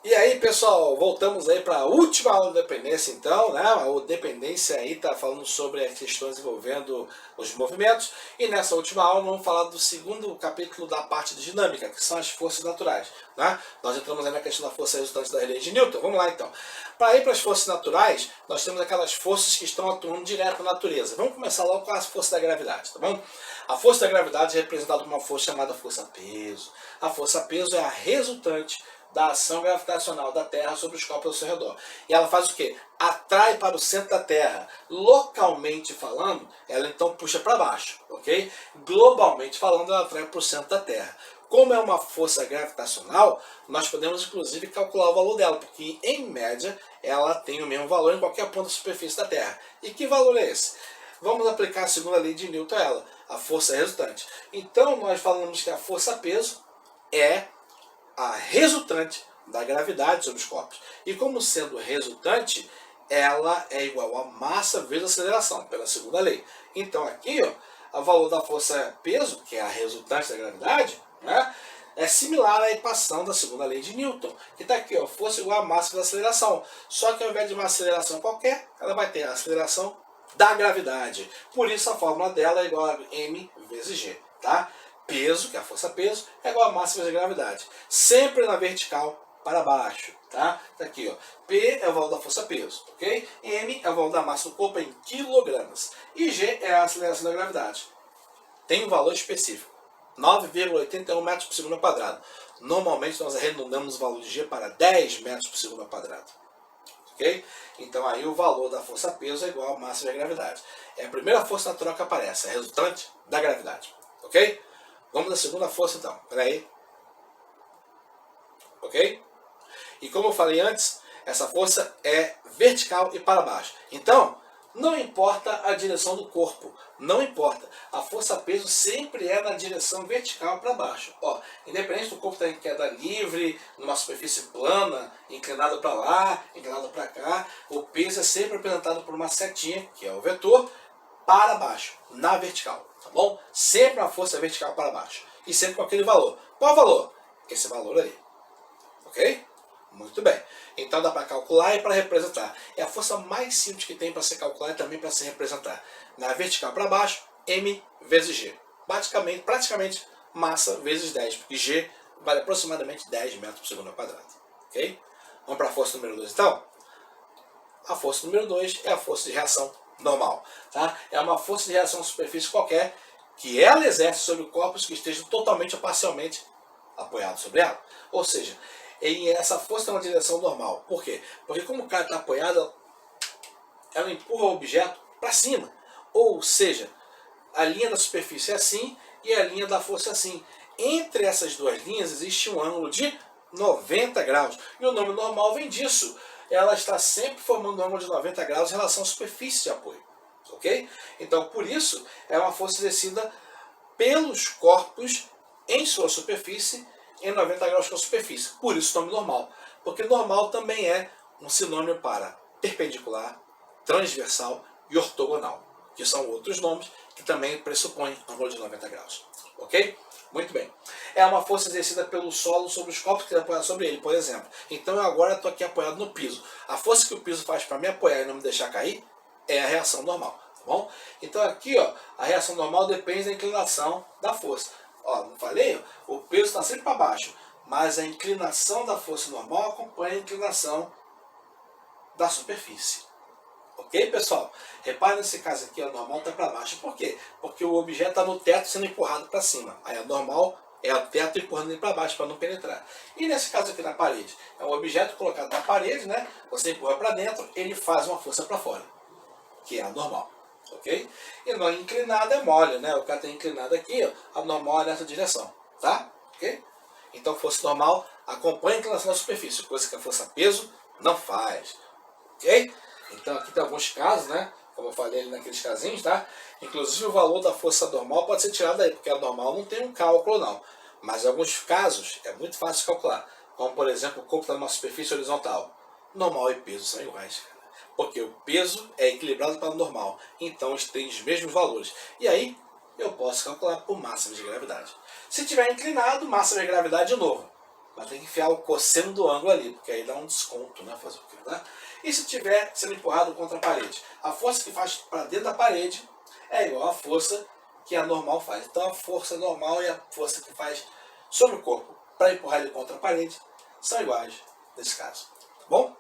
E aí, pessoal, voltamos aí para a última aula de dependência, então, né? A dependência aí está falando sobre as questões envolvendo os movimentos. E nessa última aula vamos falar do segundo capítulo da parte de dinâmica, que são as forças naturais, né? Nós entramos aí na questão da força resultante das leis de Newton. Vamos lá, então. Para ir para as forças naturais, nós temos aquelas forças que estão atuando direto na natureza. Vamos começar logo com a força da gravidade, tá bom? A força da gravidade é representada por uma força chamada força-peso. A força-peso é a resultante da ação gravitacional da Terra sobre os corpos ao seu redor. E ela faz o quê? Atrai para o centro da Terra. Localmente falando, ela então puxa para baixo, ok? Globalmente falando, ela atrai para o centro da Terra. Como é uma força gravitacional, nós podemos inclusive calcular o valor dela, porque em média ela tem o mesmo valor em qualquer ponto da superfície da Terra. E que valor é esse? Vamos aplicar a segunda lei de Newton a ela, a força resultante. Então nós falamos que a força-peso é a resultante da gravidade sobre os corpos. E como sendo resultante, ela é igual a massa vezes aceleração, pela segunda lei. Então aqui, ó, o valor da força-peso, que é a resultante da gravidade, né, é similar à equação da segunda lei de Newton, que está aqui, ó, força igual a massa vezes aceleração. Só que ao invés de uma aceleração qualquer, ela vai ter a aceleração da gravidade. Por isso a fórmula dela é igual a m vezes g, tá? Peso, que é a força-peso, é igual a massa vezes a gravidade. Sempre na vertical para baixo, tá? Tá aqui, ó. P é o valor da força-peso, ok? M é o valor da massa do corpo em quilogramas. E G é a aceleração da gravidade. Tem um valor específico, 9,81 metros por segundo ao quadrado. Normalmente nós arredondamos o valor de G para 10 metros por segundo ao quadrado. Ok? Então aí o valor da força-peso é igual a massa vezes a gravidade. É a primeira força natural que aparece, a resultante da gravidade. Ok? Vamos à segunda força então. Espera aí. Ok? E como eu falei antes, essa força é vertical e para baixo. Então, não importa a direção do corpo. Não importa. A força-peso sempre é na direção vertical para baixo. Ó, independente do corpo estar em queda livre, numa superfície plana, inclinado para lá, inclinado para cá, o peso é sempre representado por uma setinha, que é o vetor, para baixo, na vertical. Tá bom? Sempre a força vertical para baixo. E sempre com aquele valor. Qual valor? Esse valor ali. Ok? Muito bem. Então dá para calcular e para representar. É a força mais simples que tem para ser calculada e também para se representar. Na vertical para baixo, m vezes g. Praticamente massa vezes 10, porque g vale aproximadamente 10 metros por segundo ao quadrado. Ok? Vamos para a força número 2 então? A força número 2 é a força de reação normal. Tá? É uma força de reação à superfície qualquer que ela exerce sobre corpos que estejam totalmente ou parcialmente apoiados sobre ela. Ou seja, essa força tem uma direção normal. Por quê? Porque como o cara está apoiado, ela empurra o objeto para cima. Ou seja, a linha da superfície é assim e a linha da força é assim. Entre essas duas linhas existe um ângulo de 90 graus. E o nome normal vem disso. Ela está sempre formando um ângulo de 90 graus em relação à superfície de apoio. Ok? Então, por isso, é uma força exercida pelos corpos em sua superfície em 90 graus com a superfície. Por isso o nome normal. Porque normal também é um sinônimo para perpendicular, transversal e ortogonal, que são outros nomes que também pressupõem ângulo de 90 graus. Ok? Muito bem. É uma força exercida pelo solo sobre os corpos que estão apoiados sobre ele, por exemplo. Então eu agora estou aqui apoiado no piso. A força que o piso faz para me apoiar e não me deixar cair é a reação normal. Tá bom? Então aqui, ó, a reação normal depende da inclinação da força. Ó, não falei? O peso está sempre para baixo, mas a inclinação da força normal acompanha a inclinação da superfície. Ok, pessoal? Repare nesse caso aqui, a normal está para baixo. Por quê? Porque o objeto está no teto sendo empurrado para cima. Aí a normal é o teto empurrando ele para baixo para não penetrar. E nesse caso aqui na parede, é um objeto colocado na parede, né? Você empurra para dentro, ele faz uma força para fora, que é a normal. Ok? E na inclinada é mole, né? O cara está inclinado aqui, ó, a normal é nessa direção, tá? Ok? Então força normal acompanha a inclinação da superfície, coisa que a força peso não faz. Ok? Então aqui tem alguns casos, né? Como eu falei ali naqueles casinhos, tá? Inclusive o valor da força normal pode ser tirado aí, porque a normal não tem um cálculo não. Mas em alguns casos é muito fácil de calcular. Como por exemplo, o corpo está numa superfície horizontal. Normal e peso são iguais, cara. Porque o peso é equilibrado para o normal. Então eles têm os mesmos valores. E aí eu posso calcular por massa de gravidade. Se tiver inclinado, massa de gravidade de novo. mas tem que enfiar o cosseno do ângulo ali, porque aí dá um desconto, né? Fazer o quê, né? E se estiver sendo empurrado contra a parede? A força que faz para dentro da parede é igual à força que a normal faz. Então a força normal e a força que faz sobre o corpo para empurrar ele contra a parede são iguais nesse caso. Tá bom?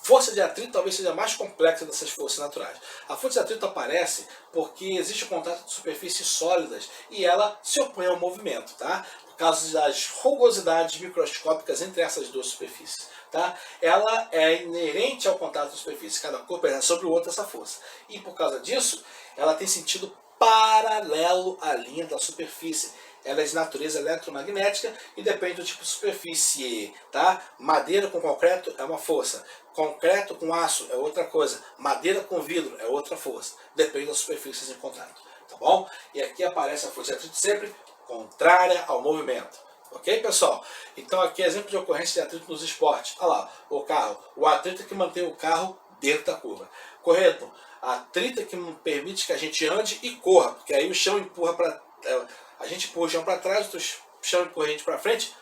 Força de atrito talvez seja a mais complexa dessas forças naturais. A força de atrito aparece porque existe o contato de superfícies sólidas e ela se opõe ao movimento, tá? Por causa das rugosidades microscópicas entre essas duas superfícies. Tá? Ela é inerente ao contato de superfície. Cada corpo é sobre o outro essa força. E por causa disso, ela tem sentido paralelo à linha da superfície. Ela é de natureza eletromagnética e depende do tipo de superfície. Tá? Madeira com concreto é uma força. Concreto com aço é outra coisa. Madeira com vidro é outra força. Depende das superfícies em contato. Tá bom? E aqui aparece a força de atrito sempre contrária ao movimento. Ok, pessoal? Então aqui é exemplo de ocorrência de atrito nos esportes. Olha lá, o carro. O atrito é que mantém o carro dentro da curva. Correto? Atrito é que permite que a gente ande e corra. Porque aí o chão empurra para... a gente empurra o chão para trás, o chão empurra a gente para frente,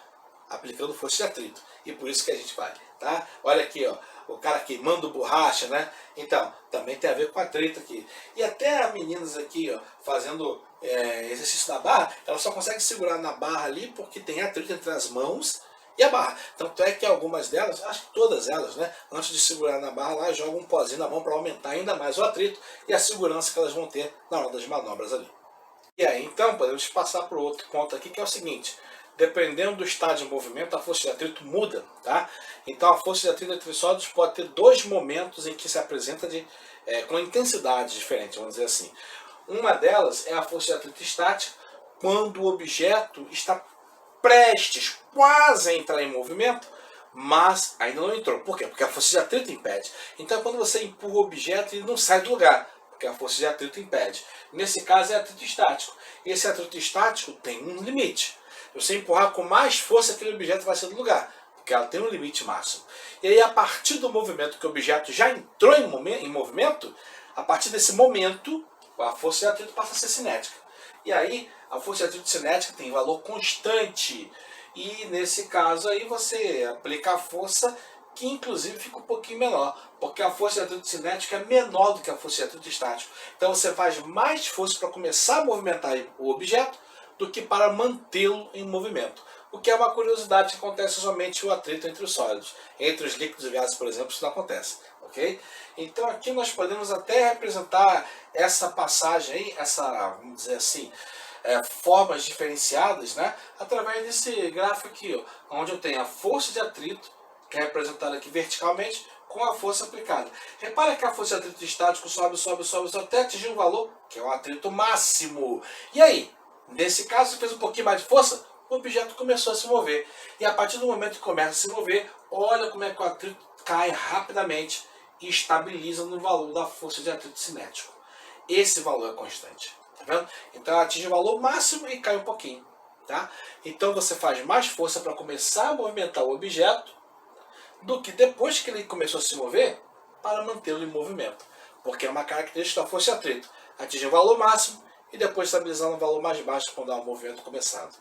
aplicando força de atrito. E por isso que a gente vai. Tá? Olha aqui, ó. O cara queimando borracha, né? Então, também tem a ver com atrito aqui. E até as meninas aqui, ó, fazendo exercício na barra, elas só conseguem segurar na barra ali porque tem atrito entre as mãos e a barra. Tanto é que algumas delas, acho que todas elas, né, antes de segurar na barra, lá jogam um pozinho na mão para aumentar ainda mais o atrito e a segurança que elas vão ter na hora das manobras ali. E aí, então, podemos passar para o outro ponto aqui, que é o seguinte. Dependendo do estado de movimento, a força de atrito muda, tá? Então a força de atrito entre sólidos pode ter dois momentos em que se apresenta com intensidades diferentes, vamos dizer assim. Uma delas é a força de atrito estática, quando o objeto está prestes, quase a entrar em movimento, mas ainda não entrou. Por quê? Porque a força de atrito impede. Então quando você empurra o objeto, ele não sai do lugar, porque a força de atrito impede. Nesse caso é atrito estático. E esse atrito estático tem um limite. Se você empurrar com mais força, aquele objeto vai sair do lugar, porque ela tem um limite máximo. E aí, a partir do movimento que o objeto já entrou em movimento, a partir desse momento, a força de atrito passa a ser cinética. E aí, a força de atrito cinética tem valor constante. E nesse caso aí, você aplica a força que inclusive fica um pouquinho menor, porque a força de atrito cinético é menor do que a força de atrito estático. Então você faz mais força para começar a movimentar o objeto do que para mantê-lo em movimento. O que é uma curiosidade que acontece somente o atrito entre os sólidos. Entre os líquidos e gases, por exemplo, isso não acontece. Okay? Então aqui nós podemos até representar essa passagem aí, vamos dizer assim, formas diferenciadas, né, através desse gráfico aqui, ó, onde eu tenho a força de atrito, que é representada aqui verticalmente, com a força aplicada. Repara que a força de atrito estático sobe, sobe, sobe, sobe, até atingir um valor que é o atrito máximo. E aí? Nesse caso, você fez um pouquinho mais de força, o objeto começou a se mover. E a partir do momento que começa a se mover, olha como é que o atrito cai rapidamente e estabiliza no valor da força de atrito cinético. Esse valor é constante. Tá vendo? Então atinge o valor máximo e cai um pouquinho. Tá? Então você faz mais força para começar a movimentar o objeto do que depois que ele começou a se mover para mantê-lo em movimento. Porque é uma característica da força de atrito. Atinge o valor máximo e depois estabilizando o valor mais baixo quando há um movimento começado.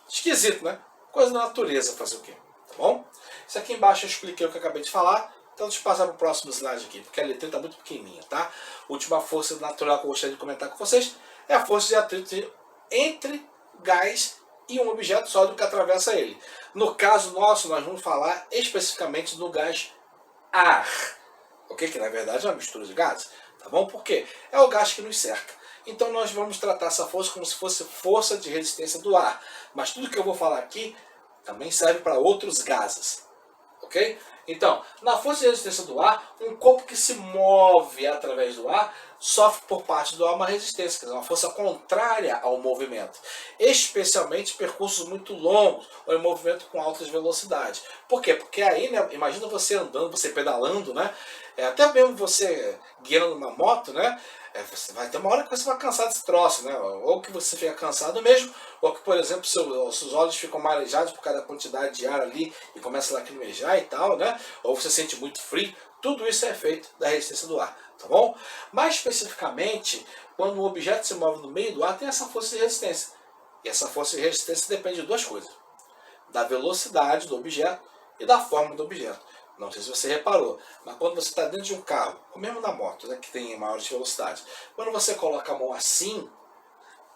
Esquisito, né? Coisa da natureza fazer o quê? Tá bom? Isso aqui embaixo eu expliquei o que eu acabei de falar. Então deixa eu passar para o próximo slide aqui, porque a letra está muito pequenininha, tá? Última força natural que eu gostaria de comentar com vocês é a força de atrito entre gás e um objeto sólido que atravessa ele. No caso nosso, nós vamos falar especificamente do gás ar, ok? Que na verdade é uma mistura de gases, tá bom? Por quê? É o gás que nos cerca. Então nós vamos tratar essa força como se fosse força de resistência do ar. Mas tudo que eu vou falar aqui também serve para outros gases. Ok? Então, na força de resistência do ar, um corpo que se move através do ar sofre por parte do ar uma resistência, quer dizer, uma força contrária ao movimento. Especialmente percursos muito longos ou em movimento com altas velocidades. Por quê? Porque aí, né, imagina você andando, você pedalando, né? Até mesmo você guiando uma moto, né? Você vai ter uma hora que você vai cansar desse troço, né? Ou que você fica cansado mesmo, ou que, por exemplo, seus olhos ficam marejados por causa da quantidade de ar ali e começa a lacrimejar e tal, né? Ou você sente muito frio. Tudo isso é efeito da resistência do ar, tá bom? Mais especificamente, quando um objeto se move no meio do ar, tem essa força de resistência. E essa força de resistência depende de duas coisas: da velocidade do objeto e da forma do objeto. Não sei se você reparou, mas quando você está dentro de um carro, ou mesmo na moto, né, que tem maiores velocidades, quando você coloca a mão assim,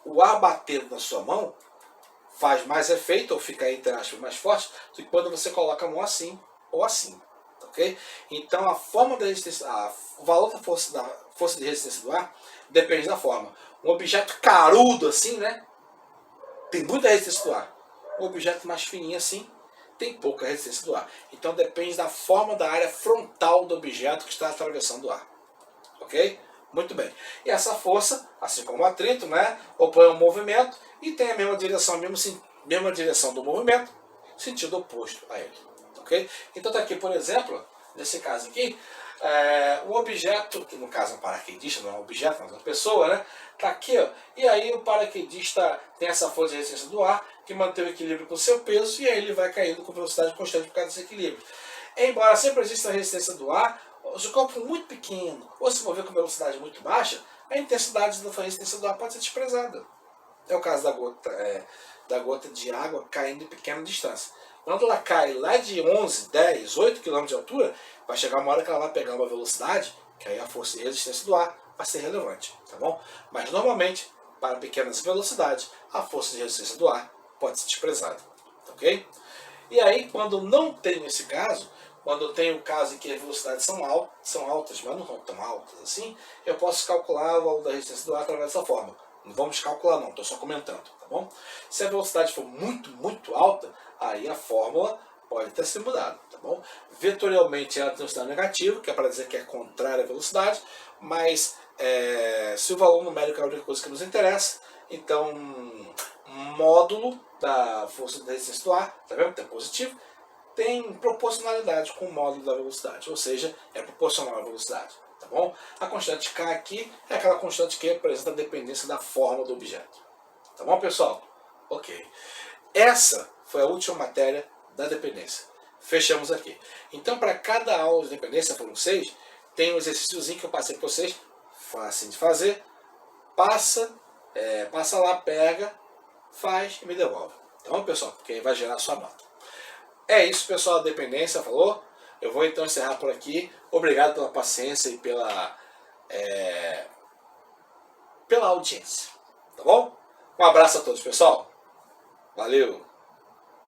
o ar batendo na sua mão faz mais efeito, ou fica, entre aspas, mais forte, do que quando você coloca a mão assim ou assim. Ok? Então a forma da resistência, o valor da força de resistência do ar depende da forma. Um objeto carudo assim, né, tem muita resistência do ar. Um objeto mais fininho assim tem pouca resistência do ar. Então depende da forma da área frontal do objeto que está atravessando o ar. Ok? Muito bem. E essa força, assim como o atrito, né, opõe o movimento e tem a mesma direção, mesma direção do movimento, sentido oposto a ele. Ok? Então está aqui, por exemplo, nesse caso aqui, o objeto, que no caso é um paraquedista, não é um objeto, mas é uma pessoa, né? Está aqui, ó, e aí o paraquedista tem essa força de resistência do ar que mantém o equilíbrio com o seu peso e aí ele vai caindo com velocidade constante por causa desse equilíbrio. Embora sempre exista a resistência do ar, se o corpo muito pequeno ou se mover com velocidade muito baixa, a intensidade da resistência do ar pode ser desprezada. É o caso da gota de água caindo em pequena distância. Quando ela cai lá de 11, 10, 8 km de altura, vai chegar uma hora que ela vai pegar uma velocidade, que aí a força de resistência do ar vai ser relevante, tá bom? Mas normalmente, para pequenas velocidades, a força de resistência do ar pode ser desprezada, ok? E aí, quando não tem esse caso, quando eu tenho o caso em que as velocidades são altas, mas não são tão altas assim, eu posso calcular o valor da resistência do ar através dessa forma. Não vamos calcular não, estou só comentando, tá bom? Se a velocidade for muito, muito alta, aí a fórmula pode até ser mudada, tá bom? Vetorialmente ela tem um sinal negativo, que é para dizer que é contrária à velocidade, mas se o valor numérico é a única coisa que nos interessa, então módulo da força da resistência do ar, tá vendo? Tem positivo, tem proporcionalidade com o módulo da velocidade, ou seja, é proporcional à velocidade, tá bom? A constante K aqui é aquela constante que representa a dependência da forma do objeto, tá bom, pessoal? Ok. Essa foi a última matéria da dependência. Fechamos aqui. Então, para cada aula de dependência, foram 6, tem um exercíciozinho que eu passei para vocês, fácil de fazer, passa lá, pega, faz e me devolve. Tá bom, pessoal? Porque aí vai gerar a sua nota. É isso, pessoal, a dependência, falou? Eu vou então encerrar por aqui. Obrigado pela paciência e pela audiência. Tá bom? Um abraço a todos, pessoal. Valeu!